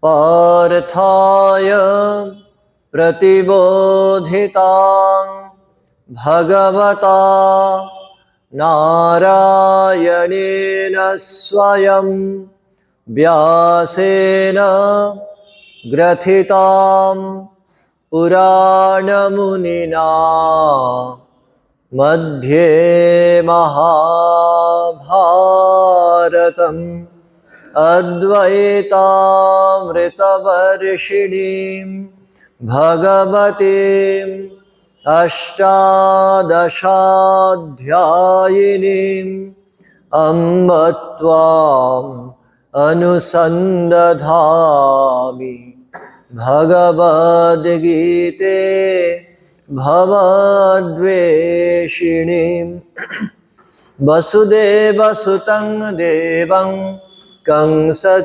पार्थाय प्रतिबोधितां भगवता नारायणेन स्वयं व्यासेन ग्रथितां पुराणमुनिना मध्ये महाभारतम् अद्वैतामृतवर्षिणीं भगवतीम् अष्टादशाध्यायिनीम् अम्ब त्वाम् अनुसन्दधामि भगवद्गीते भवद्वेषिणीम् वसुदेवसुतं देवं कंसचाणूरमर्दनं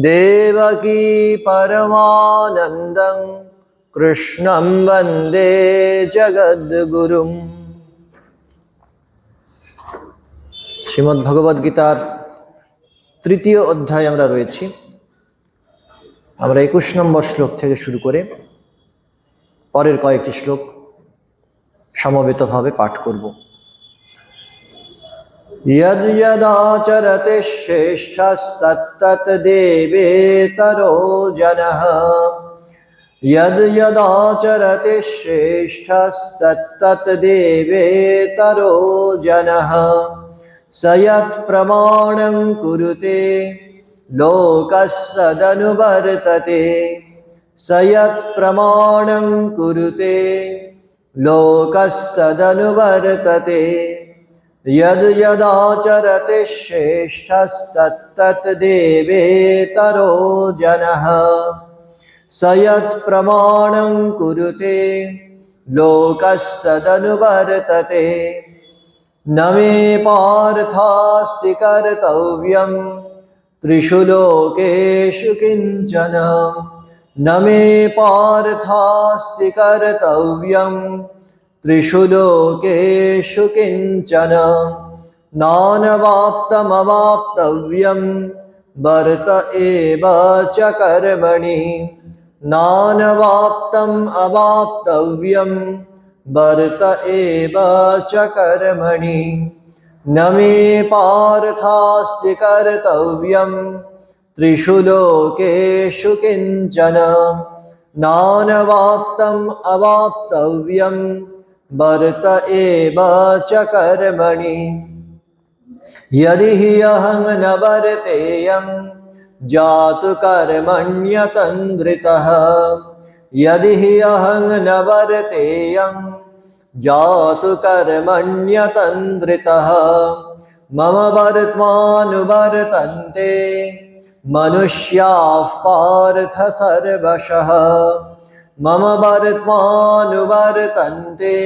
देवकी परमानन्दं कृष्णं वन्दे जगद्गुरुम्। শ্রীমদ্ ভগবদ গীতার তৃতীয় অধ্যায়ে আমরা রয়েছি। আমরা 21 নম্বর শ্লোক থেকে শুরু করে পরের কয়েকটি শ্লোক সমবেতভাবে পাঠ করব। यद यदाचरते श्रेष्ठस्तत्तत् देवेतरो जनः यद यदाचरते श्रेष्ठस्तत्तत् देवेतरो जनः स यत्प्रमाणं कुरुते लोकस्तदनुवर्तते स यत्प्रमाणं कुरुते लोकस्तदनुवर्तते यद यदाचरते श्रेष्ठस्तत्तत् देवेतरो जनः स यत्प्रमाणं कुरुते लोकस्तदनुवर्तते न मे पार्थास्ति कर्तव्यं त्रिषु लोकेषु किञ्चन न मे पार्थास्ति कर्तव्यं त्रिषु लोकेषु किञ्चन नानवाप्तमवाप्तव्यं वर्त एव च कर्मणि नानवाप्तम् अवाप्तव्यं वर्त एव च कर्मणि न मे पार्थास्ति कर्तव्यं त्रिषु लोकेषु किञ्चन नानवाप्तम् अवाप्तव्यं वर्त एव च कर्मणि यदि हि अहं न वर्तेयं जातु कर्मण्यतन्द्रितः यदि हि अहं न वर्तेयं जातु कर्मण्यतन्द्रितः मम वर्त्मानुवर्तन्ते मनुष्याः पार्थ सर्वशः मम वर्त्मानुवर्तन्ते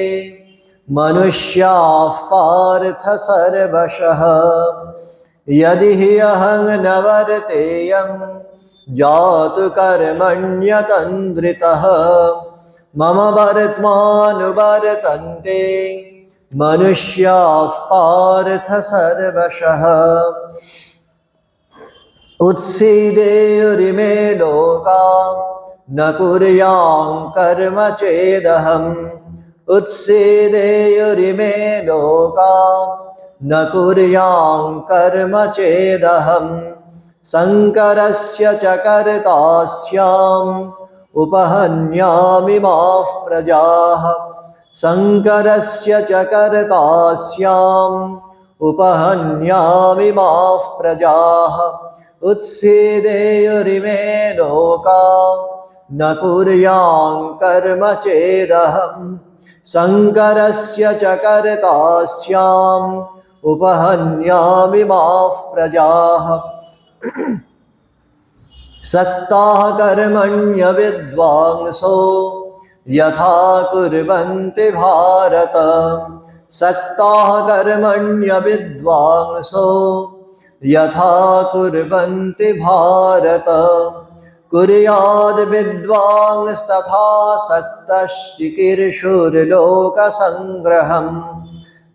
मनुष्याः पार्थ सर्वशः यदि हि अहं न वर्तेयं जातु कर्मण्यतन्द्रितः मम वर्त्मानुवर्तन्ते मनुष्याः पार्थ सर्वशः उत्सीदेयुरिमे लोका न कुर्यां कर्म चेदहम् उत्सीदेयुरिमे लोका न कुर्यां कर्म चेदहम् शङ्करस्य च कर्ता स्याम् उपहन्यामि माः प्रजाः शङ्करस्य च कर्ता स्याम् उपहन्यामि माः प्रजाः उत्सीदेयुरिमे लोका न कुर्यां कर्म चेदहम् शङ्करस्य च कर्ता स्याम् उपहन्यामि माः प्रजाः सक्ताः कर्मण्य विद्वांसो यथा कुर्वन्ति भारत सक्ताः कर्मण्य विद्वांसो यथा कुर्वन्ति भारत कुर्याद् विद्वांस्तथा सक्तश्चिकीर्षुर्लोकसङ्ग्रहम्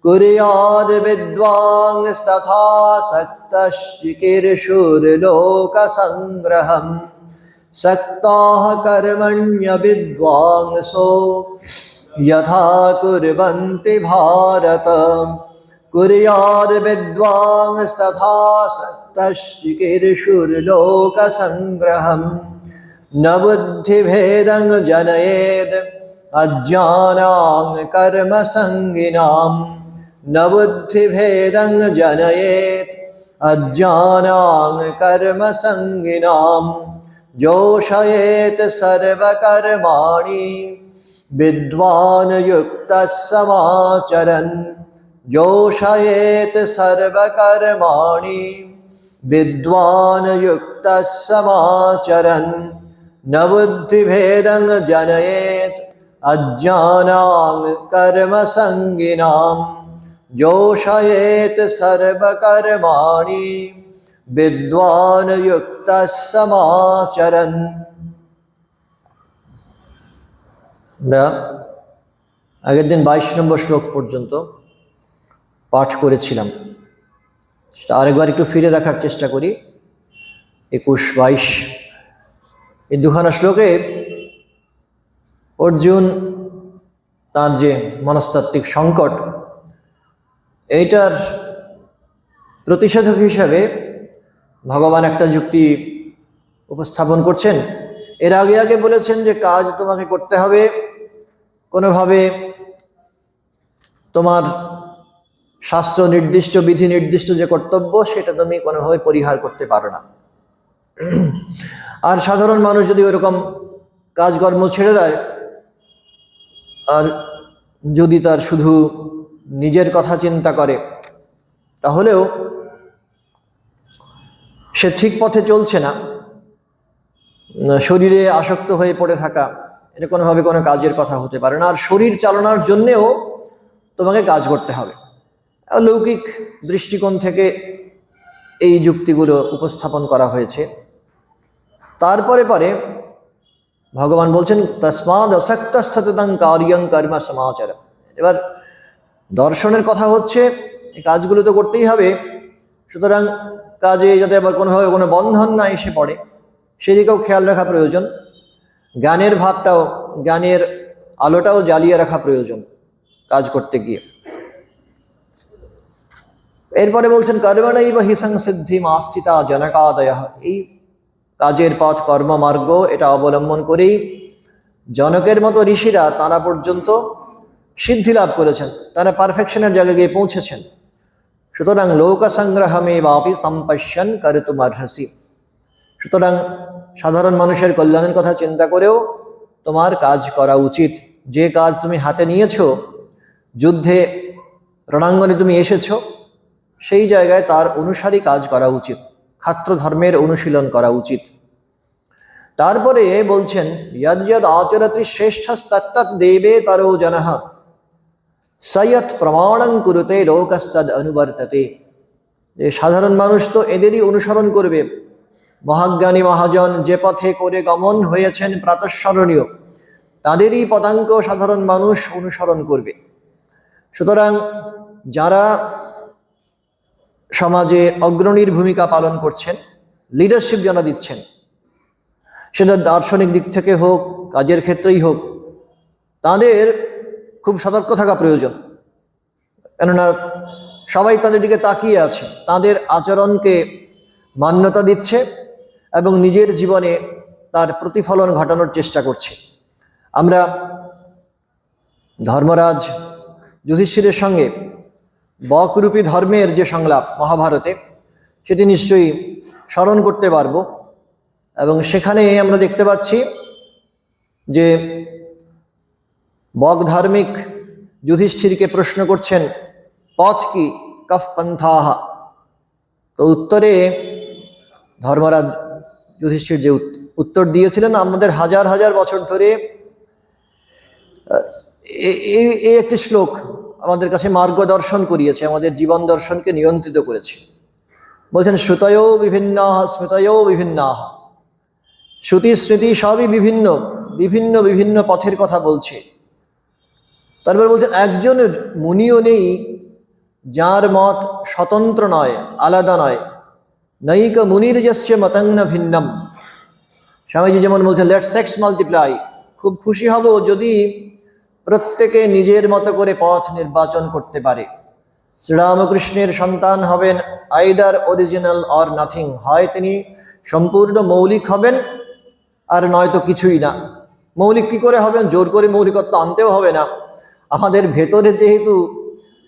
कुर्याद् विद्वांस्तथा सक्तश्चिकीर्षुर्लोकसङ्ग्रहम् सक्ताः कर्मण्य विद्वांसो यथा कुर्वन्ति भारत कुर्याद् विद्वांस्तथा सक्तश्चिकीर्षुर्लोकसङ्ग्रहम् न बुद्धिभेदं जनयेत् अज्ञानां कर्मसङ्गिनाम् न बुद्धिभेदं जनयेत् अज्ञानां कर्मसङ्गिनाम् जोषयेत् सर्वकर्माणि विद्वान् युक्तः समाचरन् जोषयेत् सर्वकर्माणि विद्वान् युक्तः समाचरन् न बुद्धिभेदं जनयेत् अज्ञानां कर्मसङ्गिनाम् जोषयेत् सर्वकर्माणि विद्वान् युक्तः समाचरन्। আমরা আগের দিন 22 নম্বর শ্লোক পর্যন্ত পাঠ করেছিলাম, সেটা আরেকবার একটু ফিরে রাখার চেষ্টা করি। 21-22 এই দুখানা শ্লোকে অর্জুন তার যে মনস্তাত্ত্বিক সংকট, এইটার প্রতিষেধক হিসাবে ভগবান একটা যুক্তি উপস্থাপন করছেন। এর আগে বলেছেন যে কাজ তোমাকে করতে হবে, কোনোভাবে তোমার শাস্ত্র নির্দিষ্ট বিধি নির্দিষ্ট যে কর্তব্য সেটা তুমি কোনোভাবে পরিহার করতে পারো না। আর সাধারণ মানুষ যদি ওইরকম কাজকর্ম ছেড়ে দেয় আর যদি তার শুধু নিজের কথা চিন্তা করে, তাহলেও সে ঠিক পথে চলছে না। শরীরে আসক্ত হয়ে পড়ে থাকা, এটা কোনোভাবে কোনো কাজের কথা হতে পারে না। আর শরীর চালানোর জন্যেও তোমাকে কাজ করতে হবে। লৌকিক দৃষ্টিকোণ থেকে এই যুক্তিগুলো উপস্থাপন করা হয়েছে। তারপরে ভগবান বলছেন তস্মাদ আসক্ত সততং কার্যং কর্ম সমাচার। এবার দর্শনের কথা হচ্ছে এই কাজগুলো তো করতেই হবে, সুতরাং কাজে যাতে আবার কোনোভাবে কোনো বন্ধন না এসে পড়ে সেদিকেও খেয়াল রাখা প্রয়োজন। জ্ঞানের ভাবটাও, জ্ঞানের আলোটাও জ্বালিয়ে রাখা প্রয়োজন কাজ করতে গিয়ে। এরপরে বলছেন কর্মণৈব হি সংসিদ্ধিম আস্থিতা জনকাদয়ঃ। এই কাজের পথ কর্মমার্গ, এটা অবলম্বন করেই জনকের মতো ঋষিরা তারা পর্যন্ত সিদ্ধি লাভ করেছেন, তারা পারফেকশনের জায়গায় গিয়ে পৌঁছেছেন। সুতরাং লোকসংগ্রহমে বাপি সম্পশ্যন কর্তুমর্হসি। সুতরাং সাধারণ মানুষের কল্যাণের কথা চিন্তা করেও তোমার কাজ করা উচিত। যে কাজ তুমি হাতে নিয়েছো, যুদ্ধে রণাঙ্গনে তুমি এসেছো, সেই জায়গায় তার অনুসারী কাজ করা উচিত, ক্ষাত্র ধর্মের অনুশীলন করা উচিত। তারপরে বলছেন যদ যদ আচরতি শ্রেষ্ঠস্তত্তৎ দেবে তরো জনঃ সয়ৎ প্রমাণং কুরুতে লোকস্তদ অনুবর্ততে। যে সাধারণ মানুষ তো এদেরই অনুসরণ করবে। মহাজ্ঞানী মহাজন যে পথে করে গমন হয়েছেন প্রাতঃস্মরণীয়, তাদেরই পদাঙ্ক সাধারণ মানুষ অনুসরণ করবে। সুতরাং যারা সমাজে অগ্রণীর ভূমিকা পালন করছেন, লিডারশিপ যারা দিচ্ছেন, সেটা দার্শনিক দিক থেকে হোক, কাজের ক্ষেত্রেই হোক, তাদের খুব সতর্ক থাকা প্রয়োজন। কেননা সবাই তাদের দিকে তাকিয়ে আছে, তাদের আচরণকে মান্যতা দিচ্ছে এবং নিজের জীবনে তার প্রতিফলন ঘটানোর চেষ্টা করছে। আমরা ধর্মরাজ যুধিষ্ঠিরের সঙ্গে বকরূপী ধর্মের যে সংলাপ মহাভারতে, সেটি নিশ্চয়ই স্মরণ করতে পারব। এবং সেখানে আমরা দেখতে পাচ্ছি যে বক ধার্মিক যুধিষ্ঠিরকে প্রশ্ন করছেন পথ কি, কফ পন্থাহ। তো উত্তরে ধর্মরাজ যুধিষ্ঠির যে উত্তর দিয়েছিলেন, আমাদের হাজার হাজার বছর ধরে এই একটি শ্লোক আমাদের কাছে মার্গদর্শন করিয়েছে, আমাদের জীবন দর্শনকে নিয়ন্ত্রিত করেছে। বলছেন শ্রুতয়ো বিভিন্নাহ স্মৃতয়ো বিভিন্নাহ। শ্রুতি স্মৃতি সবই বিভিন্ন বিভিন্ন বিভিন্ন পথের কথা বলছে। তারপর বলছেন একজন মুনিও নেই যার মত স্বতন্ত্র নয়, আলাদা নয়। নৈক মুনির যস্য মতং ভিন্নম। স্বামীজি যেমন বলছেন, লেট সেক্স মাল্টিপ্লাই। খুব খুশি হব যদি প্রত্যেকে নিজের মতো করে পথ নির্বাচন করতে পারে। শ্রীরামকৃষ্ণের সন্তান হবেন আইদার অরিজিনাল অর নাথিং, হয় তিনি সম্পূর্ণ মৌলিক হবেন আর নয়তো কিছুই না। মৌলিক কি করে হবেন? জোর করে মৌলিকত্ব আনতেও হবে না। আমাদের ভেতরে যেহেতু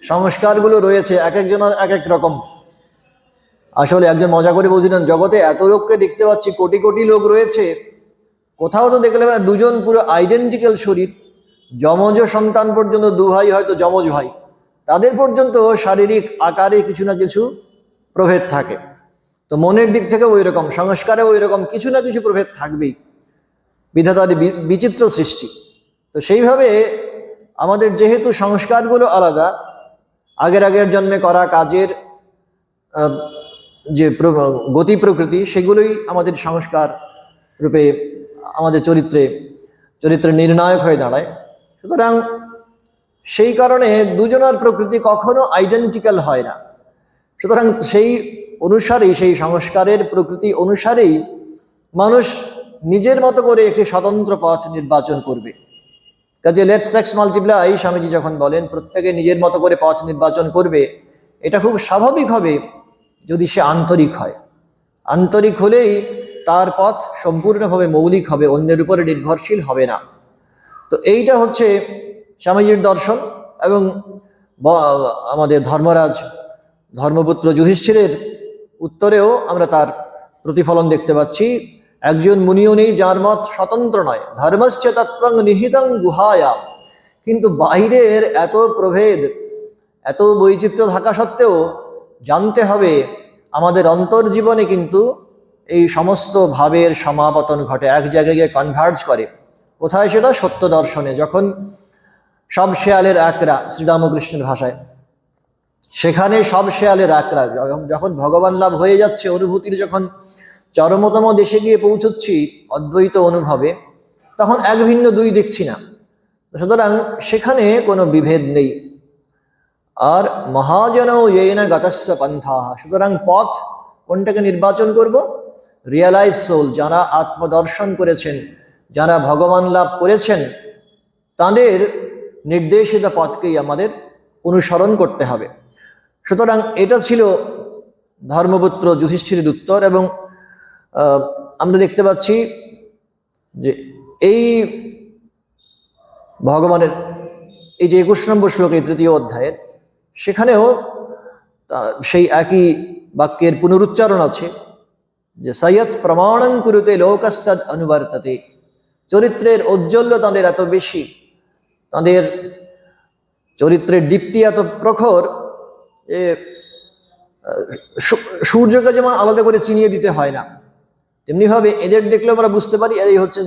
সংস্কারগুলো রয়েছে এক একজনের এক এক রকম। আসলে একজন মজা করে বলছিলেন, জগতে এত লোককে দেখতে পাচ্ছি, কোটি কোটি লোক রয়েছে, কোথাও তো দেখলে না দুজন পুরো আইডেন্টিক্যাল শরীর। যমজ সন্তান পর্যন্ত, দু ভাই হয়তো যমজ ভাই, তাদের পর্যন্ত শারীরিক আকারে কিছু না কিছু প্রভেদ থাকে। তো মনের দিক থেকে ওই রকম, সংস্কারে ওই রকম কিছু না কিছু প্রভেদ থাকবেই। বিধাতার বিচিত্র সৃষ্টি। তো সেইভাবে আমাদের যেহেতু সংস্কারগুলো আলাদা, আগের জন্মে করা কাজের যে গতি প্রকৃতি, সেগুলোই আমাদের সংস্কার রূপে আমাদের চরিত্রে নির্ণায়ক হয়ে দাঁড়ায়। সুতরাং সেই কারণে দুজনের প্রকৃতি কখনো আইডেন্টিক্যাল হয় না। সুতরাং সেই অনুসারেই, সেই সংস্কারের প্রকৃতি অনুসারেই মানুষ নিজের মতো করে একটি স্বতন্ত্র পথ নির্বাচন করবে। কাজে লেট সেক্স মাল্টিপ্লাই স্বামীজি যখন বলেন প্রত্যেকে নিজের মতো করে পথ নির্বাচন করবে, এটা খুব স্বাভাবিক হবে যদি সে আন্তরিক হয়। আন্তরিক হলেই তার পথ সম্পূর্ণভাবে মৌলিক হবে, অন্যের উপরে নির্ভরশীল হবে না। তো এইটা হচ্ছে স্বামীজির দর্শন। এবং আমাদের ধর্মরাজ ধর্মপুত্র যুধিষ্ঠিরের উত্তরেও আমরা তার প্রতিফলন দেখতে পাচ্ছি। একজন মুনিও নেই যার মত স্বতন্ত্র নয়, ধর্মস্য তত্ত্বং নিহিতং গুহায়াম। কিন্তু বাইরের এত প্রভেদ, এত বৈচিত্র্য থাকা সত্ত্বেও জানতে হবে আমাদের অন্তর্জীবনে কিন্তু এই সমস্ত ভাবের সমাপতন ঘটে, এক জায়গায় গিয়ে কনভার্জ করে। কোথায়? সেটা সত্য দর্শনে। যখন সব শেয়ালের একরা, শ্রীরামকৃষ্ণের ভাষায়, সেখানে সব শেয়ালের একরা। যখন ভগবান লাভ হয়ে যাচ্ছে, অনুভূতির যখন চরমতম দেশে গিয়ে পৌঁছচ্ছি অদ্বৈত অনুভবে, তখন এক ভিন্ন দুই দেখছি না। সুতরাং সেখানে কোনো বিভেদ নেই। আর মহাজনও येन গতস্য পন্থাঃ। সুতরাং পথ কোনটাকে নির্বাচন করব? রিয়েলাইজ সোল, যারা আত্মদর্শন করেছেন, যারা ভগবান লাভ করেছেন, তাদের নির্দেশিত পথকেই আমাদের অনুসরণ করতে হবে। সুতরাং এটা ছিল ধর্মপুত্র যুধিষ্ঠিরের উত্তর। এবং আমরা দেখতে পাচ্ছি যে এই ভগবানের এই যে 21 নম্বর শ্লোক, এই 3য় অধ্যায়ের, সেখানেও সেই একই বাক্যের পুনরুচ্চারণ আছে যে সয়ৎ প্রমাণং কুরুতে লোকস্তদ অনুবর্ততে। চরিত্রের ঔজ্জ্বল্য তাদের এত বেশি, তাদের চরিত্রের দীপ্তি এত প্রখর যে সূর্যকে যেমন আলাদা করে চিনিয়ে দিতে হয় না, তেমনিভাবে এদের দেখলে আমরা বুঝতে পারি এই হচ্ছে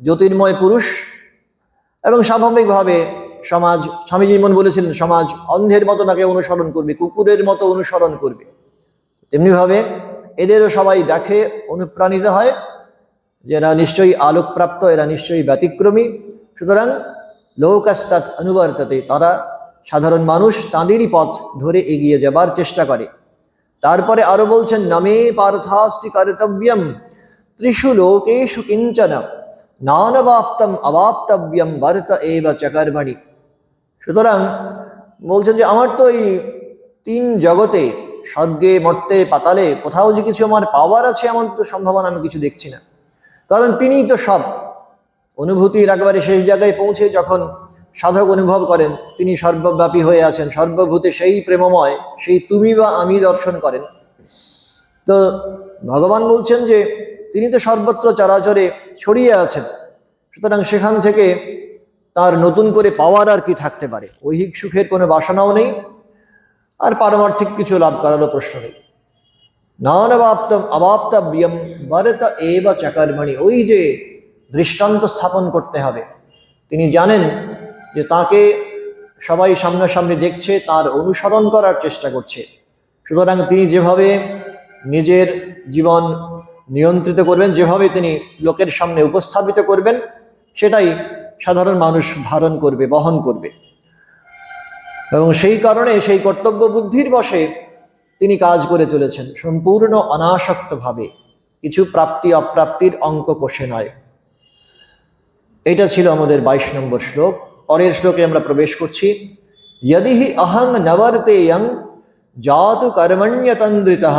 জ্যোতির্ময় পুরুষ। এবং স্বাভাবিকভাবে সমাজ, স্বামীজি যেমন বলেছিলেন, সমাজ অন্ধের মতো তাকে অনুসরণ করবে, কুকুরের মতো অনুসরণ করবে। তেমনিভাবে এদেরও সবাই দেখে, অনুপ্রাণিত হয় যে এরা নিশ্চয়ই আলোকপ্রাপ্ত, এরা নিশ্চয়ই ব্যতিক্রমী। সুতরাং লোকস্তাৎ অনুবর্ততে, তারা সাধারণ মানুষ, তাঁদেরই পথ ধরে এগিয়ে যাবার চেষ্টা করে। তারপরে আরো বলছেন, নমে পার্থাস্তি কর্তব্যম ত্রিষু লোকেষু কিঞ্চন নানবাপ্তম অবাপ্তব্যম বর্ত এব চ কর্মণি। সুতরাং বলছেন যে আমার তো এই 3 জগতে, স্বর্গে, মর্তে, পাতালে, কোথাও যে কিছু আমার পাওয়ার আছে এমন তো সম্ভাবনা আমি কিছু দেখছি না। কারণ তিনিই তো সব। অনুভূতির একেবারে শেষ জায়গায় পৌঁছে যখন সাধক অনুভব করেন তিনি সর্বব্যাপী হয়ে আছেন, সর্বভূতে সেই প্রেমময়, সেই তুমি বা আমি দর্শন করেন। তো ভগবান বলছেন যে তিনি তো সর্বত্র চরাচরে ছড়িয়ে আছেন। সুতরাং সেখান থেকে তার নতুন করে পাওয়ার আর কি থাকতে পারে? ঐহিক সুখের কোনো বাসনাও নেই, আর পারমার্থিক কিছু লাভ করারও প্রশ্ন নেই। নানবাপ্তম অবাপ্তব্যম বরত এব চ কর্মণি। ওই যে দৃষ্টান্ত স্থাপন করতে হবে। তিনি জানেন যে তাকে সবাই সামনাসামনি দেখছে, তার অনুসরণ করার চেষ্টা করছে। সুতরাং তিনি যেভাবে নিজের জীবন নিয়ন্ত্রিত করবেন, যেভাবে তিনি লোকের সামনে উপস্থাপিত করবেন, সেটাই সাধারণ মানুষ ধারণ করবে, বহন করবে। এবং সেই কারণে সেই কর্তব্য বুদ্ধির বশে তিনি কাজ করে চলেছেন সম্পূর্ণ অনাসক্তভাবে, কিছু প্রাপ্তি অপ্রাপ্তির অঙ্ক কষে নয়। এটা ছিল আমাদের 22 নম্বর শ্লোক। পরের শ্লোকে আমরা প্রবেশ করছি। यदि हि अहं नवर्तेयं जातु कर्मण्यतन्द्रितः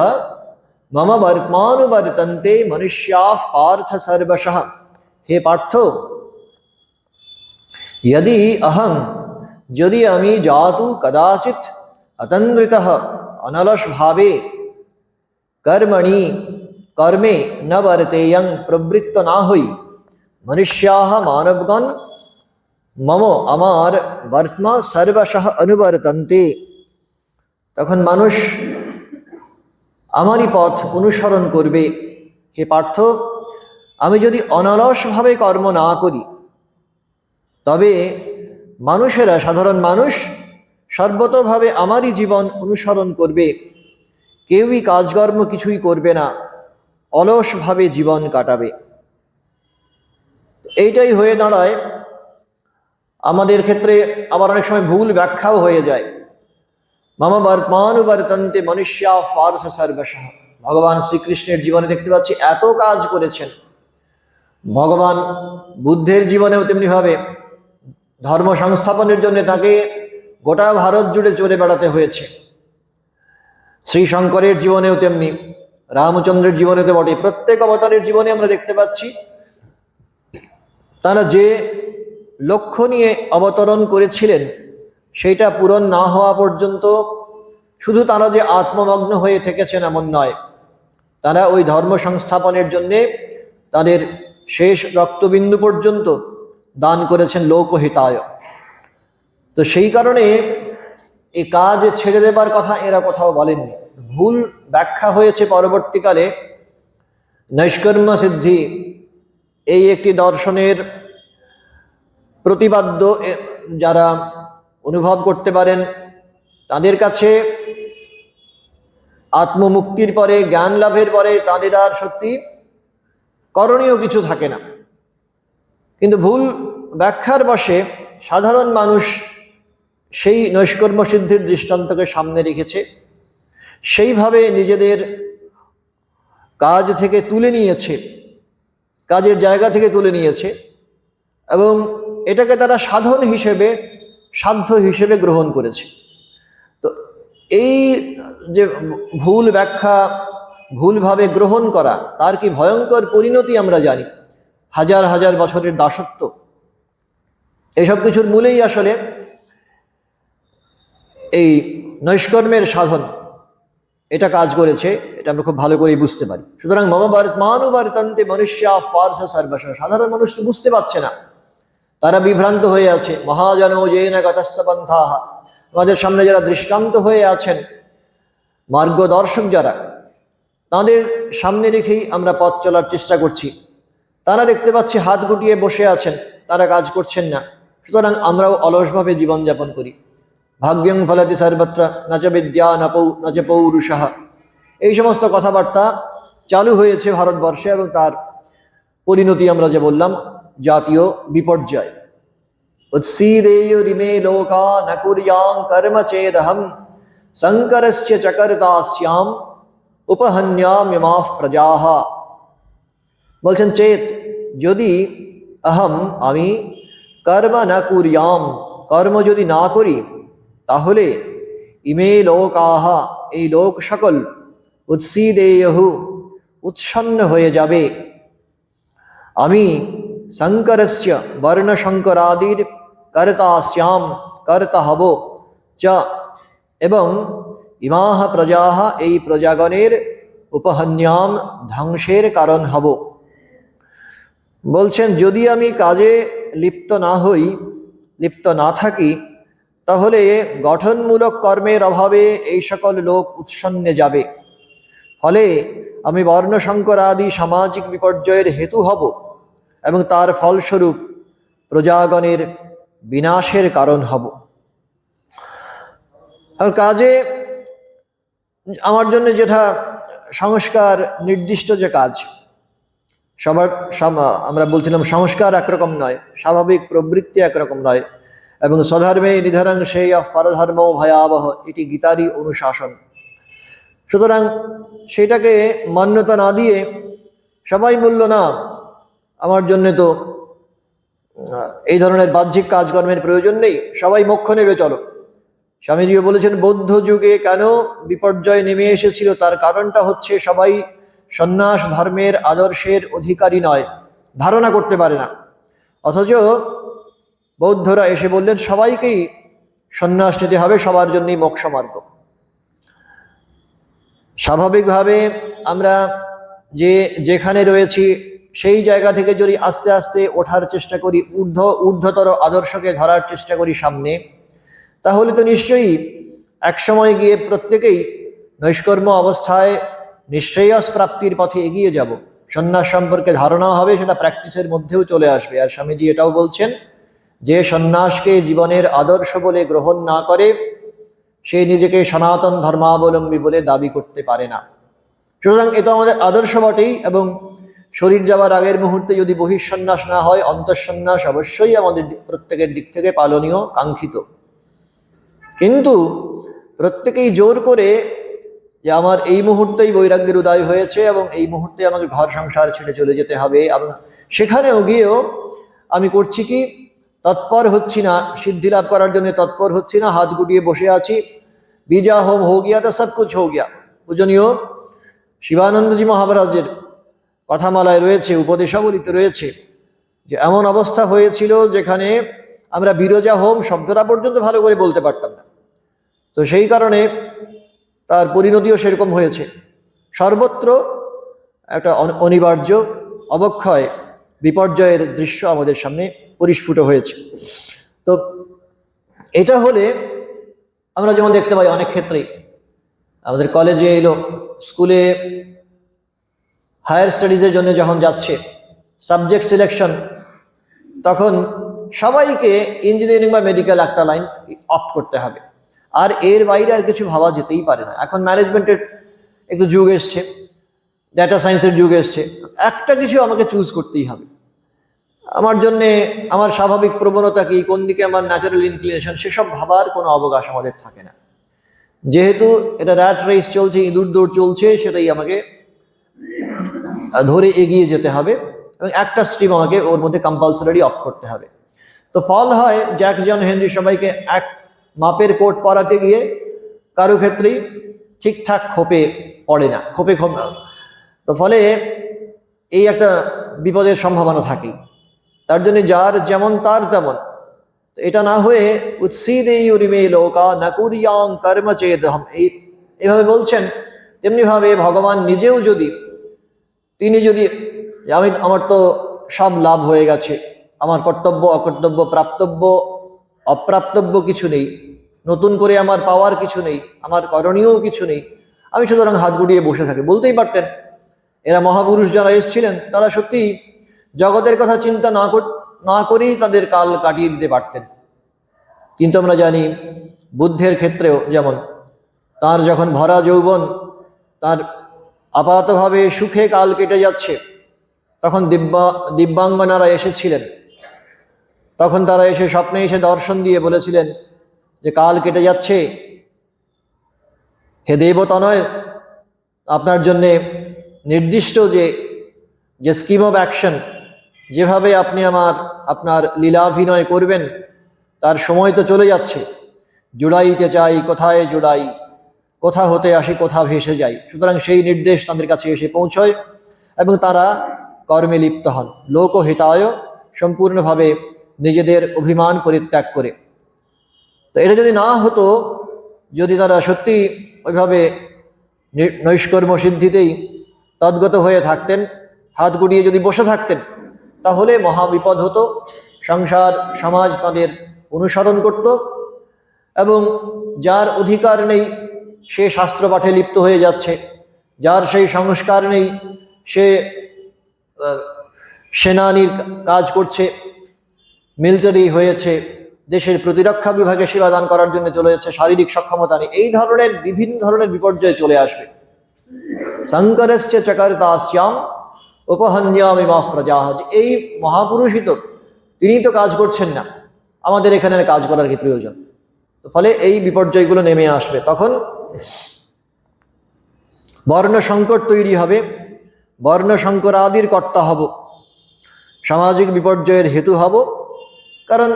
मम वर्त्मानुवर्तन्ते मनुष्याः पार्थ सर्वशः। हे पार्थ, यदि अहं, यदि আমি जातु कदाचित अतन्द्रितः अनलस भावे कर्मणि कर्मे न वर्तेयं प्रवृत्त ना हई मनुष्याः मानवगण मम আমার বর্তমা সর্বশঃ অনুবর্তন্তে, তখন মানুষ আমারই পথ অনুসরণ করবে। হে পার্থ, আমি যদি অনলসভাবে কর্ম না করি তবে মানুষেরা, সাধারণ মানুষ সর্বতোভাবে আমারই জীবন অনুসরণ করবে, কেউই কাজকর্ম কিছুই করবে না, অলসভাবে জীবন কাটাবে। এইটাই হয়ে দাঁড়ায় আমাদের ক্ষেত্রে। আবার অনেক সময় ভুল ব্যাখ্যাও হয়ে যায়। মম বর্তমানুবর্তন্তে মনুষ্যা পার্থ সর্বশঃ। ভগবান শ্রীকৃষ্ণের জীবনে দেখতে পাচ্ছি এত কাজ করেছেন। ভগবান বুদ্ধের জীবনেও তেমনিভাবে ধর্ম সংস্থাপনের জন্য তাকে গোটা ভারত জুড়ে চলে বেড়াতে হয়েছে। শ্রী শঙ্করের জীবনেও তেমনি, রামচন্দ্রের জীবনে তো বটে। প্রত্যেক অবতারের জীবনে আমরা দেখতে পাচ্ছি তারা যে লক্ষ্য নিয়ে অবতরণ করেছিলেন সেইটা পূরণ না হওয়া পর্যন্ত শুধু তারা যে আত্মমগ্ন হয়ে থেকেছেন এমন নয়, তারা ওই ধর্ম সংস্থাপনের জন্যে তাদের শেষ রক্তবিন্দু পর্যন্ত দান করেছেন লোকহিতায়। তো সেই কারণে এই কাজ ছেড়ে দেবার কথা এরা কোথাও বলেননি। ভুল ব্যাখ্যা হয়েছে পরবর্তীকালে। নৈষ্কর্ম্য সিদ্ধি এই একটি দর্শনের প্রতিপাদ্য যারা অনুভব করতে পারেন তাদের কাছে আত্মমুক্তির পরে, জ্ঞান লাভের পরে তাদের আর সত্যি করণীয় কিছু থাকে না। কিন্তু ভুল ব্যাখ্যার বশে সাধারণ মানুষ সেই নৈষ্কর্ম্য সিদ্ধির দৃষ্টান্তকে সামনে রেখেছে, সেইভাবে নিজেদের কাজ থেকে তুলে নিয়েছে, কাজের জায়গা থেকে তুলে নিয়েছে এবং এটাকে তারা সাধন হিসেবে, সাধ্য হিসেবে গ্রহণ করেছে। তো এই যে ভুল ব্যাখ্যা, ভুলভাবে গ্রহণ করা, তার কি ভয়ঙ্কর পরিণতি আমরা জানি। হাজার হাজার বছরের দাসত্ব, এসব কিছুর মূলেই আসলে এই নৈষ্কর্মের সাধন এটা কাজ করেছে। এটা আমরা খুব ভালো করেই বুঝতে পারি। সুতরাং মম বর্তমানুবর্তন্তে মনুষ্যা পার্থ সর্বশঃ। সাধারণ মানুষ তো বুঝতে পারছে না, তারা বিভ্রান্ত হয়ে আছে। মহাজনো যেন গতস্য পন্থাঃ, আমাদের সামনে যারা দৃষ্টান্ত হয়ে আছেন, মার্গদর্শক যারা, তাদের সামনে রেখেই আমরা পথ চলার চেষ্টা করছি। তারা দেখতে পাচ্ছি হাত গুটিয়ে বসে আছেন, তারা কাজ করছেন না। সুতরাং আমরাও অলসভাবে জীবনযাপন করি। ভাগ্যং ফলতি সর্বত্র নচ বিদ্যা নচ পৌরুষঃ, এই সমস্ত কথাবার্তা চালু হয়েছে ভারতবর্ষে এবং তার পরিণতি আমরা যে বললাম জাতীয় বিপর্যয়। উৎসীদেয়ুরিমে লোকা ন কুর্যাং কর্ম চেদহম শঙ্করস্য চকর্তাস্যাম উপহন্যাম্যমাঃ প্রজাঃ। বলছেন চেত, যদি অহম, আমি, কর্ম ন কুর্যাম, কর্ম যদি না করি, তাহলে ইমে লোকাহ, এই লোক সকল, উৎসীদেয়হু, উৎসন্ন হয়ে যাবে। আমি শঙ্করস্য, বর্ণ শঙ্করাদির, কর্তাস্যাম, কর্তা হব, চ, এবং ইমাহ প্রজাহ, এই প্রজাগণের, উপহন্যাম, ধ্বংসের কারণ হব। বলছেন যদি আমি কাজে লিপ্ত না হই, লিপ্ত না থাকি, তাহলে গঠনমূলক কর্মের অভাবে এই সকল লোক উৎসন্নে যাবে। ফলে আমি বর্ণসংকর আদি সামাজিক বিপর্যয়ের হেতু হব এবং তার ফলস্বরূপ প্রজাগণের বিনাশের কারণ হব। আর কাজে আমার জন্য যেটা সংস্কার নির্দিষ্ট যে কাজ, সবার আমরা বলছিলাম সংস্কার একরকম নয়, স্বাভাবিক প্রবৃত্তি একরকম নয়। এবং স্বধর্মে নিধরং শ্রেয় পরধর্ম ভয়াবহ, এটি গীতারই অনুশাসন। সুতরাং সেটাকে মান্যতা না দিয়ে সবাই বলল না, আমার জন্যে তো এই ধরনের বাহ্যিক কাজকর্মের প্রয়োজন নেই, সবাই মোক্ষ নেবে চলো। স্বামীজিও বলেছেন বৌদ্ধ যুগে কেন বিপর্যয় নেমে এসেছিল, তার কারণটা হচ্ছে সবাই সন্ন্যাস ধর্মের আদর্শের অধিকারী নয়, ধারণা করতে পারে না। অথচ বৌদ্ধরা এসে বললেন সবাইকেই সন্ন্যাস নিতে হবে, সবার জন্যই মোক্ষ মার্গ। স্বাভাবিকভাবে আমরা যেখানে রয়েছি সেই জায়গা থেকে যদি আস্তে আস্তে ওঠার চেষ্টা করি, ঊর্ধ্বতর আদর্শকে ধরার চেষ্টা করি সামনে, তাহলে তো নিশ্চয়ই একসময় গিয়ে প্রত্যেকেই নৈষ্কর্ম অবস্থায় নিঃশ্রেয়স প্রাপ্তির পথে এগিয়ে যাব। সন্ন্যাস সম্পর্কে ধারণা হবে, সেটা প্র্যাকটিসের মধ্যেও চলে আসবে। আর স্বামীজি এটাও বলছেন যে সন্ন্যাসকে জীবনের আদর্শ বলে গ্রহণ না করে সে নিজেকে সনাতন ধর্মাবলম্বী বলে দাবি করতে পারে না। সুতরাং এটা আমাদের আদর্শ বটেই, এবং শরীর যাওয়ার আগের মুহূর্তে যদি বহিঃসন্ন্যাস না হয়, অন্তঃসন্ন্যাস অবশ্যই আমাদের প্রত্যেকের দিক থেকে পালনীয়, কাঙ্ক্ষিত। কিন্তু প্রত্যেকেই জোর করে যে আমার এই মুহূর্তেই বৈরাগ্যের উদয় হয়েছে এবং এই মুহূর্তে আমাকে ঘর সংসার ছেড়ে চলে যেতে হবে, এবং সেখানেও গিয়েও আমি করছি কি, তৎপর হচ্ছি না, সিদ্ধি লাভ করার জন্য তৎপর হচ্ছি না, হাত গুটিয়ে বসে আছি। বিজা হোম হো গিয়া তো সব কুছ হো গিয়া। পূজনীয় শিবানন্দজি মহারাজের কথামালায় রয়েছে, উপদেশাবলিতে রয়েছে যে এমন অবস্থা হয়েছিল যেখানে আমরা বিরজা হোম শব্দটা পর্যন্ত ভালো করে বলতে পারতাম না। তো সেই কারণে তার পরিণতিও সেরকম হয়েছে। সর্বত্র একটা অনিবার্য অবক্ষয়, বিপর্যয়ের দৃশ্য আমাদের সামনে পরিস্ফুট হয়েছে। তো এটা হলে আমরা যেমন দেখতে পাই অনেক ক্ষেত্রেই আমাদের কলেজে এলো, স্কুলে হায়ার স্টাডিজের জন্য যখন যাচ্ছে, সাবজেক্ট সিলেকশন, তখন সবাইকে ইঞ্জিনিয়ারিং বা মেডিকেল একটা লাইন অপ্ট করতে হবে, আর এর বাইরে আর কিছু ভাবা যেতেই পারে না। এখন ম্যানেজমেন্টের একটু যুগ এসছে, ডেটা সায়েন্সের যুগ এসছে, একটা কিছু আমাকে চুজ করতেই হবে। আমার জন্যে আমার স্বাভাবিক প্রবণতা কি, কোন দিকে আমার ন্যাচারাল ইনক্লিনেশন, সেসব ভাবার কোনো অবকাশ আমাদের থাকে না। যেহেতু এটা র্যাট রেস চলছে, ইঁদুর দৌড় চলছে, সেটাই আমাকে ধরে এগিয়ে যেতে হবে এবং একটা স্ট্রিম আমাকে ওর মধ্যে কম্পালসারি অফ করতে হবে। তো ফল হয় জ্যাক জন হেনরি সবাইকে এক মাপের কোট পরাতে গিয়ে কারো ক্ষেত্রেই ঠিকঠাক খোপে পড়ে না, খোপে তো ফলে এই একটা বিপদের সম্ভাবনা থাকেই। তার জন্য যার যেমন তার তেমন, এটা না হয়ে উৎসিদেই উরিমে লোকা নাকুরিয়াং কর্মচেদহম, এইভাবে বলছেন। তেমনিভাবে ভগবান নিজেও যদি, তিনি যদি আমার তো সব লাভ হয়ে গেছে, আমার কর্তব্য অকর্তব্য প্রাপ্তব্য অপ্রাপ্তব্য কিছু নেই, নতুন করে আমার পাওয়ার কিছু নেই, আমার করণীয়ও কিছু নেই, আমি সুতরাং হাত গুটিয়ে বসে থাকি, বলতেই পারতেন। এরা মহাপুরুষ যারা এসেছিলেন তারা সত্যি জগতের কথা চিন্তা না করেই তাদের কাল কাটিয়ে দিতে পারতেন। কিন্তু আমরা জানি বুদ্ধের ক্ষেত্রেও যেমন, তার যখন ভরা যৌবন, তার আপাতভাবে সুখে কাল কেটে যাচ্ছে, তখন দিব্যাঙ্গনারা এসেছিলেন। তখন তারা এসে স্বপ্নে এসে দর্শন দিয়ে বলেছিলেন যে কাল কেটে যাচ্ছে, হে দেবতনয়, আপনার জন্যে নির্দিষ্ট যে স্কিম অফ অ্যাকশন, যেভাবে আপনি আপনার লীলাভিনয় করবেন, তার সময় তো চলে যাচ্ছে। জুড়াইতে চাই কোথায় জুড়াই, কোথা হতে আসি কোথা ভেসে যাই। সুতরাং সেই নির্দেশ তাদের কাছে এসে পৌঁছয় এবং তারা কর্মে লিপ্ত হন, লোকহিতায়, সম্পূর্ণভাবে নিজেদের অভিমান পরিত্যাগ করে। তো এটা যদি না হতো, যদি তারা সত্যি ওইভাবে নৈষ্কর্ম সিদ্ধিতেই তদ্গত হয়ে থাকতেন, হাত গুটিয়ে যদি বসে থাকতেন, তাহলে মহাবিপদ হতো। সংসার সমাজ তাদের অনুসরণ করত এবং যার অধিকার নেই সে শাস্ত্র পাঠে লিপ্ত হয়ে যাচ্ছে, যার সেই সংস্কার নেই সে সেনানির কাজ করছে, মিলিটারি হয়েছে, দেশের প্রতিরক্ষা বিভাগে সেবাদান করার জন্য চলে যাচ্ছে, শারীরিক সক্ষমতা নেই। এই ধরনের বিভিন্ন ধরনের বিপর্যয় চলে আসবে। শঙ্করস্য চকর্তাস্যাম উপহন্যামি মাহ প্রজাহ, এই মহাপুরুষই তো, তিনি তো কাজ করছেন না, আমাদের এখানে কাজ করার কি প্রয়োজন। তো ফলে এই বিপর্যয়গুলো নেমে আসবে, তখন বর্ণ সংকট তৈরি হবে, বর্ণ সংকরাদির কর্তা হব, সামাজিক বিপর্যয়ের হেতু হব। কারণ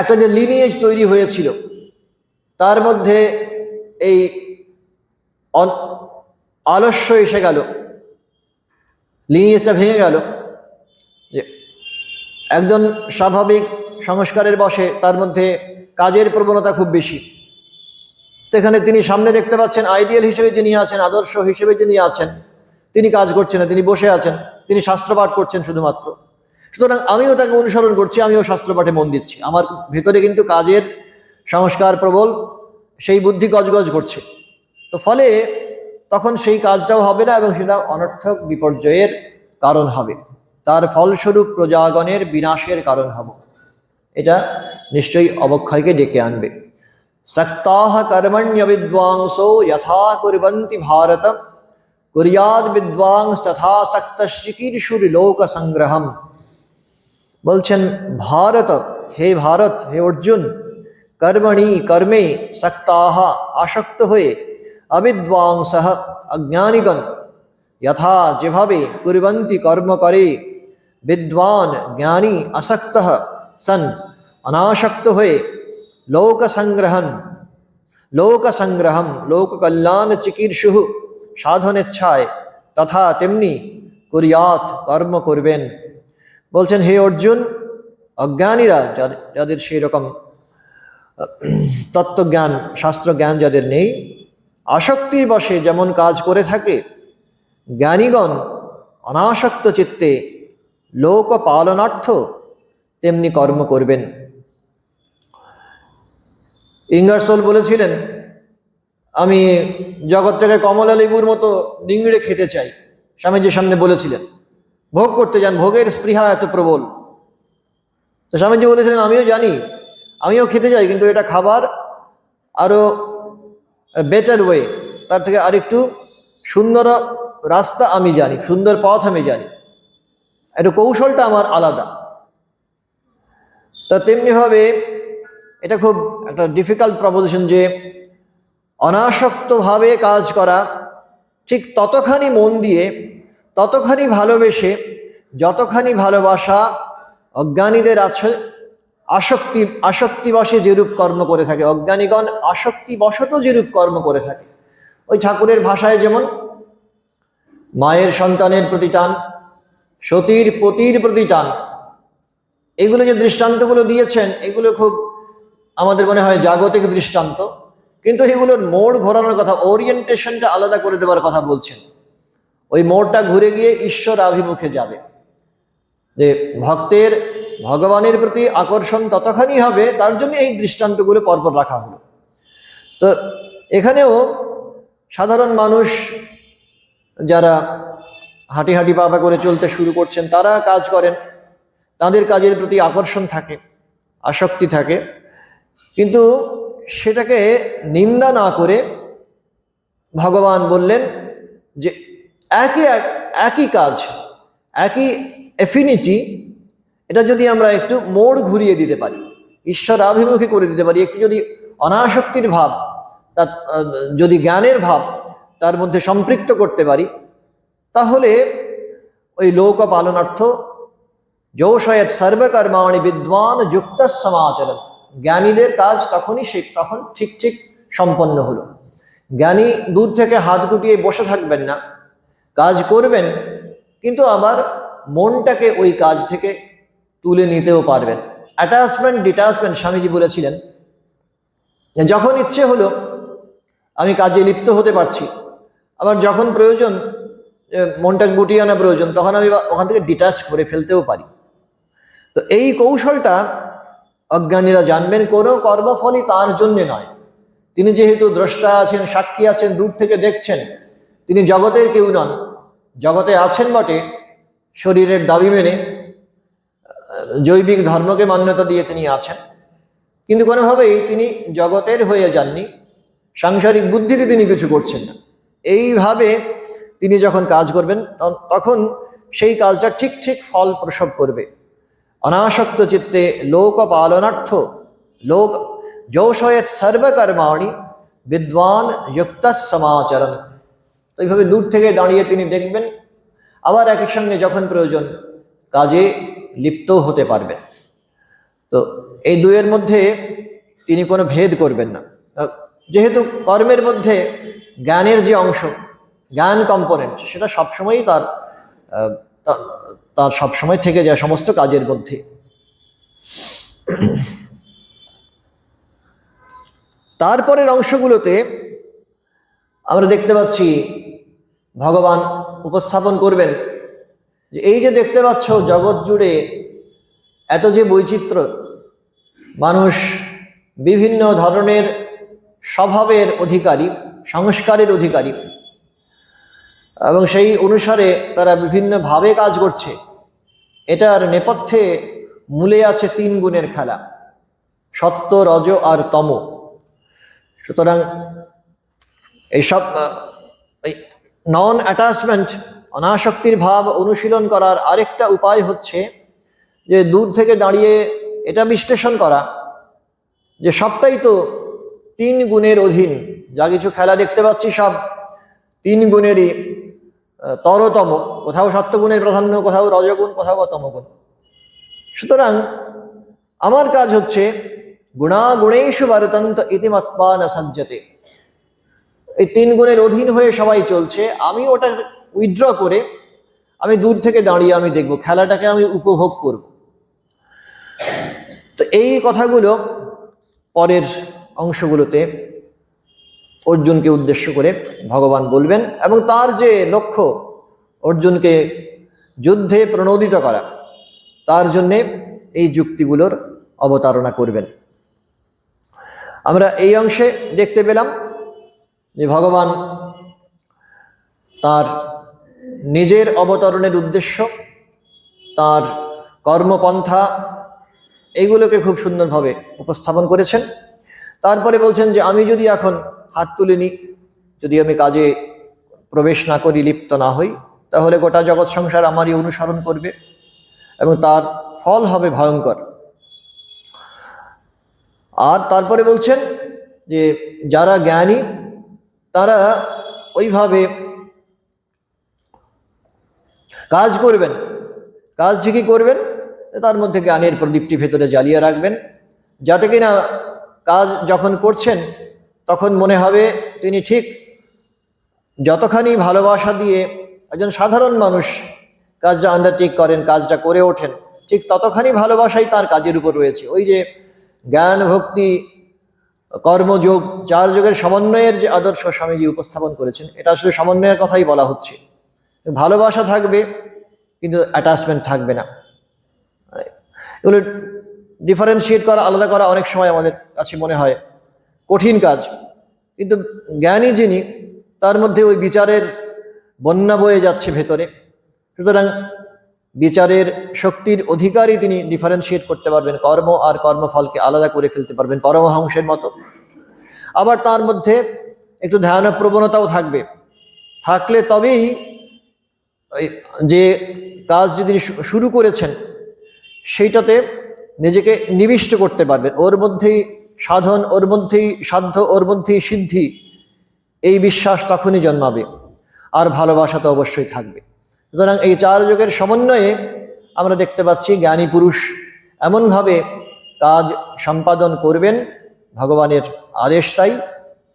একটা যে লিনিয়েজ তৈরি হয়েছিল তার মধ্যে এই আলস্য এসে গেল, লিনিয়েজটা ভেঙে গেল। যে একজন স্বাভাবিক সংস্কারের বশে তার মধ্যে কাজের প্রবণতা খুব বেশি, তো এখানে তিনি সামনে দেখতে পাচ্ছেন আইডিয়াল হিসেবে যিনি আছেন, আদর্শ হিসেবে যিনি আছেন, তিনি কাজ করছেন না, তিনি বসে আছেন, তিনি শাস্ত্রপাঠ করছেন শুধুমাত্র। সুতরাং আমিও তাকে অনুসরণ করছি, আমিও শাস্ত্রপাঠে মন দিচ্ছি, আমার ভেতরে কিন্তু কাজের সংস্কার প্রবল, সেই বুদ্ধি গজগজ করছে। তো ফলে তখন সেই কাজটাও হবে না এবং সেটা অনর্থক বিপর্যয়ের কারণ হবে, তার ফলস্বরূপ প্রজাগণের বিনাশের কারণ হবে। এটা নিশ্চয়ই অবক্ষয়কে ডেকে আনবে। सक्ताः कर्मण्य विद्वांसो यथा कुर्वन्ति भारत कुर्याद् विद्वांस्तथा सक्तश्चिकीर्षुर्लोक संग्रहम। বলছেন ভারত, হে ভারত, হে অর্জুন, কর্মণি কর্মে सक्ताः আসক্ত হয়ে, অবিদ্বাংসः অজ্ঞানীগণ, যথা যেভাবে, কুর্বন্তি কর্ম করে, বিদ্বান জ্ঞানী আসক্তঃ সন অনাসক্ত হয়ে, লোক সংগ্রহণ, লোক সংগ্রহম লোক কল্যাণ চিকীর্ষু সাধনেচ্ছায়, তথা তেমনি কুরিয়াত কর্ম করবেন। বলছেন হে অর্জুন, অজ্ঞানীরা, যাদের সেই রকম তত্ত্বজ্ঞান শাস্ত্রজ্ঞান যাদের নেই, আসক্তির বশে যেমন কাজ করে থাকে, জ্ঞানীগণ অনাসক্ত চিত্তে লোক পালনার্থ তেমনি কর্ম করবেন। ইঙ্গারসোল বলেছিলেন, আমি জগৎ থেকে কমলা লেবুর মতো নিংড়ে খেতে চাই। স্বামীজির সামনে বলেছিলেন, ভোগ করতে যান, ভোগের স্পৃহা এত প্রবল। তো স্বামীজি বলেছিলেন, আমিও জানি, আমিও খেতে চাই, কিন্তু এটা খাবার আরও বেটার ওয়ে, তার থেকে আরেকটু সুন্দর রাস্তা আমি জানি, সুন্দর পথ আমি জানি, একটু কৌশলটা আমার আলাদা। তা তেমনিভাবে এটা খুব একটা ডিফিকাল্ট প্রপোজিশন যে অনাসক্তভাবে কাজ করা, ঠিক ততখানি মন দিয়ে, ততখানি ভালোবেসে, যতখানি ভালোবাসা অজ্ঞানীদের আছে আসক্তিবশে যেরূপ কর্ম করে থাকে, অজ্ঞানীগণ আসক্তিবশত যেরূপ কর্ম করে থাকে। ওই ঠাকুরের ভাষায় যেমন মায়ের সন্তানের প্রতি টান, সতীর পতির প্রতি টান, এগুলো যে দৃষ্টান্তগুলো দিয়েছেন, এগুলো খুব আমাদের মনে হয় জাগতিক দৃষ্টান্ত, কিন্তু এগুলোর মোড় ঘোরানোর কথা, ওরিয়েন্টেশনটা আলাদা করে দেওয়ার কথা বলছেন। ওই মোড়টা ঘুরে গিয়ে ঈশ্বর আভিমুখে যাবে, যে ভক্তের ভগবানের প্রতি আকর্ষণ ততখানি হবে, তার জন্য এই দৃষ্টান্তগুলো পরপর রাখা হলো। তো এখানেও সাধারণ মানুষ যারা হাঁটি হাঁটি পা করে চলতে শুরু করছেন, তারা কাজ করেন, তাদের কাজের প্রতি আকর্ষণ থাকে, আসক্তি থাকে, কিন্তু সেটাকে নিন্দা না করে ভগবান বললেন যে একই কাজ, একই এফিনিটি, এটা যদি আমরা একটু মোড় ঘুরিয়ে দিতে পারি, ঈশ্বর আভিমুখী করে দিতে পারি, একটু যদি অনাসক্তির ভাব, তার যদি জ্ঞানের ভাব তার মধ্যে সম্পৃক্ত করতে পারি, তাহলে ওই লোক পালনার্থ যোষয়েত সর্বকর্মাণি বিদ্বান যুক্ত সমাচরণ, জ্ঞানীদের কাজ তখন ঠিক ঠিক সম্পন্ন হলো। জ্ঞানী দূর থেকে হাত গুটিয়ে বসে থাকবেন না, কাজ করবেন, কিন্তু আবার মনটাকে ওই কাজ থেকে তুলে নিতেও পারবেন। অ্যাটাচমেন্ট ডিটাচমেন্ট, স্বামীজি বলেছিলেন, যখন ইচ্ছে হলো আমি কাজে লিপ্ত হতে পারছি, আবার যখন প্রয়োজন মনটাকে গুটিয়ে আনা প্রয়োজন, তখন আমি ওখান থেকে ডিটাচ করে ফেলতেও পারি। তো এই কৌশলটা অজ্ঞানীরা জানবেন, কোনো কর্মফলই তার জন্যে নয়। তিনি যেহেতু দ্রষ্টা আছেন, সাক্ষী আছেন, দূর থেকে দেখছেন, তিনি জগতের কেউ নন, জগতে আছেন বটে, শরীরের দাবি মেনে জৈবিক ধর্মকে মান্যতা দিয়ে তিনি আছেন, কিন্তু কোনোভাবেই তিনি জগতের হয়ে যাননি, সাংসারিক বুদ্ধিতে তিনি কিছু করছেন না। এইভাবে তিনি যখন কাজ করবেন, তখন সেই কাজটা ঠিক ঠিক ফল প্রসব করবে। অনাসক্ত চিত্তে লোক পালনার্থ লোক যোষয়েত সর্বকর্মাণি বিদ্বান যুক্ত সমাচরণ। তো এইভাবে দূর থেকে দাঁড়িয়ে তিনি দেখবেন, আবার একই সঙ্গে যখন প্রয়োজন কাজে লিপ্ত হতে পারবেন। তো এই দুইয়ের মধ্যে তিনি কোনো ভেদ করবেন না, যেহেতু কর্মের মধ্যে জ্ঞানের যে অংশ, জ্ঞান কম্পোনেন্ট, সেটা সবসময়ই তার সবসময় থেকে যায় সমস্ত কাজের মধ্যে। তারপরের অংশগুলোতে আমরা দেখতে পাচ্ছি ভগবান উপস্থাপন করবেন যে এই যে দেখতে পাচ্ছ জগৎ জুড়ে এত যে বৈচিত্র্য, মানুষ বিভিন্ন ধরনের স্বভাবের অধিকারী, সংস্কারের অধিকারী, এবং সেই অনুসারে তারা বিভিন্নভাবে কাজ করছে। এটার নেপথ্যে মূলে আছে 3 গুণের খেলা, সত্য, রজ আর তম। সুতরাং এইসব নন অ্যাটাচমেন্ট, অনাসক্তির ভাব অনুশীলন করার আরেকটা উপায় হচ্ছে যে দূর থেকে দাঁড়িয়ে এটা বিশ্লেষণ করা যে সবটাই তো 3 গুণের অধীন। যা কিছু খেলা দেখতে পাচ্ছি সব 3 গুণেরই তরতম, কোথাও সত্যগুণের প্রাধান্য, কোথাও রজগুণ, কোথাও বা তমগুণ। সুতরাং আমার কাজ হচ্ছে গুণাগুণেষু বর্তন্ত ইতি মত্বা ন সজ্জতে। এই 3 গুণের অধীন হয়ে সবাই চলছে, আমি ওটা উইথড্র করে আমি দূর থেকে দাঁড়িয়ে আমি দেখব, খেলাটাকে আমি উপভোগ করব। তো এই কথাগুলো পরের অংশগুলোতে অর্জুনকে উদ্দেশ্য করে ভগবান বলবেন, এবং তার যে লক্ষ্য অর্জুনকে যুদ্ধে প্রণোদিত করা, তার জন্যে এই যুক্তিগুলোর অবতারণা করবেন। আমরা এই অংশে দেখতে পেলাম যে ভগবান তার নিজের অবতরণের উদ্দেশ্য, তার কর্মপন্থা, এইগুলোকে খুব সুন্দরভাবে উপস্থাপন করেছেন। তারপরে বলছেন যে আমি যদি এখন হাত তুলে নিই, যদি আমি কাজে প্রবেশ না করি, লিপ্ত না হই, তাহলে গোটা জগৎ সংসার আমারই অনুসরণ করবে এবং তার ফল হবে ভয়ঙ্কর। আর তারপরে বলছেন যে যারা জ্ঞানী তারা ওইভাবে কাজ করবেন, কাজ ঠিকই করবেন, তার মধ্যে জ্ঞানের প্রদীপটি ভেতরে জ্বালিয়ে রাখবেন, যাতে কিনা কাজ যখন করছেন তখন মনে হবে তিনি ঠিক যতখানি ভালোবাসা দিয়ে একজন সাধারণ মানুষ কাজটা আন্ডারটেক করেন, কাজটা করে ওঠেন, ঠিক ততখানি ভালোবাসাই তার কাজের উপর রয়েছে। ওই যে জ্ঞান, ভক্তি, কর্মযোগ, 4 যোগের সমন্বয়ের যে আদর্শ স্বামীজি উপস্থাপন করেছেন, এটা আসলে সমন্বয়ের কথাই বলা হচ্ছে। ভালোবাসা থাকবে কিন্তু অ্যাটাচমেন্ট থাকবে না। এগুলো ডিফারেন্সিয়েট করা, আলাদা করা অনেক সময় আমাদের কাছে মনে হয় কঠিন কাজ, কিন্তু জ্ঞানী যিনি, তার মধ্যে ওই বিচারের বন্যা বয়ে যাচ্ছে ভেতরে। সুতরাং বিচারের শক্তির অধিকারী তিনি ডিফারেন্সিয়েট করতে পারবেন, কর্ম আর কর্মফলকে আলাদা করে ফেলতে পারবেন পরমহংসের মতো। আবার তার মধ্যে একটু ধ্যান প্রবণতাও থাকবে, থাকলে তবেই যে কাজ যদি শুরু করেছেন সেইটাতে নিজেকে নিবিষ্ট করতে পারবেন। ওর মধ্যেই সাধন, ওর মধ্যেই সাধ্য, ওর মধ্যেই সিদ্ধি, এই বিশ্বাস তখনই জন্মাবে। আর ভালোবাসা তো অবশ্যই থাকবে। সুতরাং এই 4 যোগের সমন্বয়ে আমরা দেখতে পাচ্ছি জ্ঞানী পুরুষ এমনভাবে কাজ সম্পাদন করবেন, ভগবানের আদেশ তাই,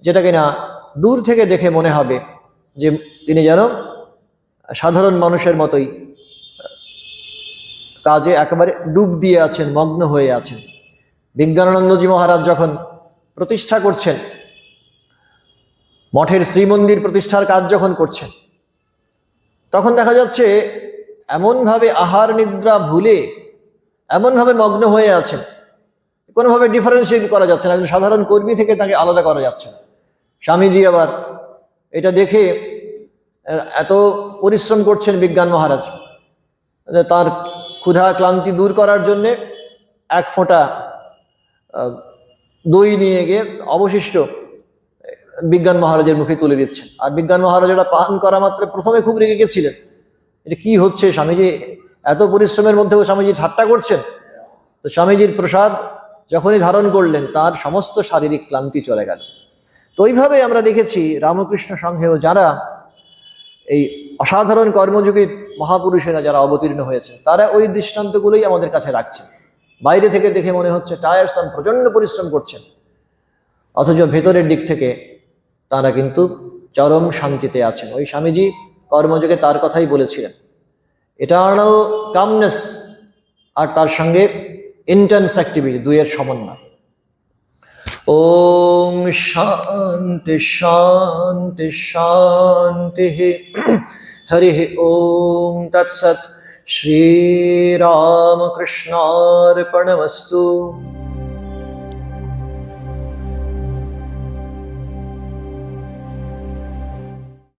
যেটা কিনা দূর থেকে দেখে মনে হবে যে তিনি যেন সাধারণ মানুষের মতোই কাজে একেবারে ডুব দিয়ে আছেন, মগ্ন হয়ে আছেন। বিজ্ঞানানন্দজি মহারাজ যখন প্রতিষ্ঠা করছেন, মঠের শ্রীমন্দির প্রতিষ্ঠার কাজ যখন করছেন, তখন দেখা যাচ্ছে এমনভাবে আহার নিদ্রা ভুলে এমনভাবে মগ্ন হয়ে আছেন, কোনোভাবে ডিফারেন্সিয়েট করা যাচ্ছে না, একজন সাধারণ কর্মী থেকে তাকে আলাদা করা যাচ্ছে না। স্বামীজি আবার এটা দেখে এত পরিশ্রম করছেন বিজ্ঞান মহারাজ, তার ক্ষুধা ক্লান্তি দূর করার জন্যে 1 ফোঁটা দই নিয়ে গিয়ে অবশিষ্ট বিজ্ঞান মহারাজের মুখে তুলে দিচ্ছেন। আর বিজ্ঞান মহারাজ এটা পান করা মাত্র প্রথমে খুব রেগে গেছিলেন, এটা কি হচ্ছে স্বামীজি, এত পরিশ্রমের মধ্যেও স্বামীজি ঠাট্টা করছেন। তো স্বামীজির প্রসাদ যখনই ধারণ করলেন তার সমস্ত শারীরিক ক্লান্তি চলে গেল। তো ওইভাবে আমরা দেখেছি রামকৃষ্ণ সংঘেও যারা এই অসাধারণ কর্মযোগী মহাপুরুষেরা যারা অবতীর্ণ হয়েছে তারা ওই দৃষ্টান্তগুলোই আমাদের কাছে রাখছে। বাইরে থেকে দেখে মনে হচ্ছে টায়ারসাম, প্রচণ্ড পরিশ্রম করছেন, অথচ ভেতরের দিক থেকে তারা কিন্তু চরম শান্তিতে আছেন। ওই স্বামীজি কর্মযোগে তার কথাই বলেছিলেন, ইটার্নাল কামনেস আর তার সঙ্গে ইন্টেন্স অ্যাক্টিভিটি, দুইয়ের সমন্বয়। ওম শান্তি শান্তি শান্তি। হরি ওম তৎসৎ। শ্রীরামকৃষ্ণার্পণমস্তু।